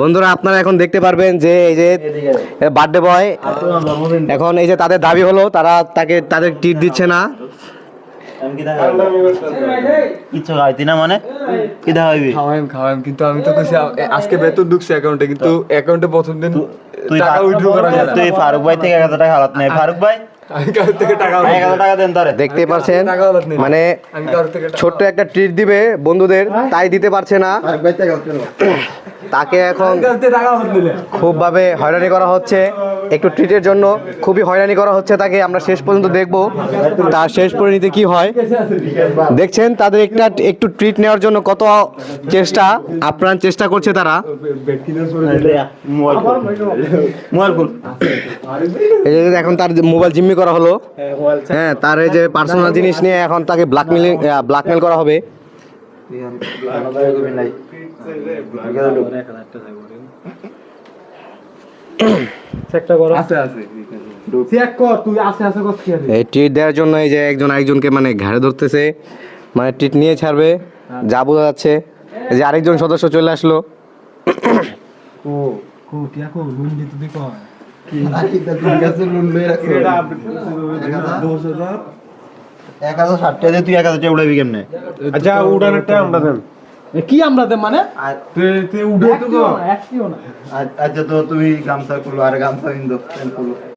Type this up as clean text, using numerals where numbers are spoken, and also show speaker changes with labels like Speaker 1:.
Speaker 1: বন্ধুরা আপনারা এখন দেখতে পারবেন যে এই যে বার্থডে বয় এখন এই যে তাদের দাবি হলো তাদের ট্রিট দিচ্ছে না।
Speaker 2: কিছু খাইতি না মানে কি খাওয়াইবি?
Speaker 3: খাওয়াইম কিন্তু আমি তো কইছি আজকে বেতন ঢুকছে অ্যাকাউন্টে, কিন্তু অ্যাকাউন্টে প্রথম দিন
Speaker 2: তুই
Speaker 3: টাকা উইথড্র করা যায় না।
Speaker 2: তুই ফারুক ভাই থেকে 1000 টাকা হালাত নাই। ফারুক ভাই
Speaker 3: আমি কার থেকে টাকা
Speaker 2: 1000 টাকা দেন তারে।
Speaker 1: দেখতে পাচ্ছেন
Speaker 3: টাকা হালাত নেই।
Speaker 1: মানে
Speaker 3: আমি কার থেকে
Speaker 1: ছোট্ট একটা ট্রিট দিবে বন্ধুদের, তাই দিতে পারছে না। তাকে এখন
Speaker 3: টাকা হালাত নিলে
Speaker 1: খুব ভাবে হয়রানি করা হচ্ছে, একটু ট্রিটের জন্য খুবই হয়রানি করা হচ্ছে তাকে। আমরা শেষ পর্যন্ত দেখব তার শেষ পরিণতি কি হয়। দেখছেন তাদের একটু ট্রিট নেওয়ার জন্য কত চেষ্টা আপ্রাণ চেষ্টা করছে তারা।
Speaker 2: মোবাইল খুল।
Speaker 1: এই যে এখন তার মোবাইল জিম্মি করা হলো। হ্যাঁ, তার এই যে পার্সোনাল জিনিস নিয়ে এখন তাকে ব্ল্যাকমেল করা হবে। এই ট্রিট দেওয়ার জন্য এই যে একজন আরেকজনকে মানে ঘাড়ে ধরতেছে, মানে ট্রিট নিয়ে ছাড়বে যা বোঝা যাচ্ছে। এই যে আরেকজন সদস্য চলে আসলো।
Speaker 2: তুই 1000 উড়াইবি কেমনে?
Speaker 4: আচ্ছা উড়ানেরটা আমরা দেন
Speaker 3: কি আমরা মানে
Speaker 4: তুই উঠে তো
Speaker 2: আচ্ছা তো তুমি গামছা খুলো আর গামছা কিন্তু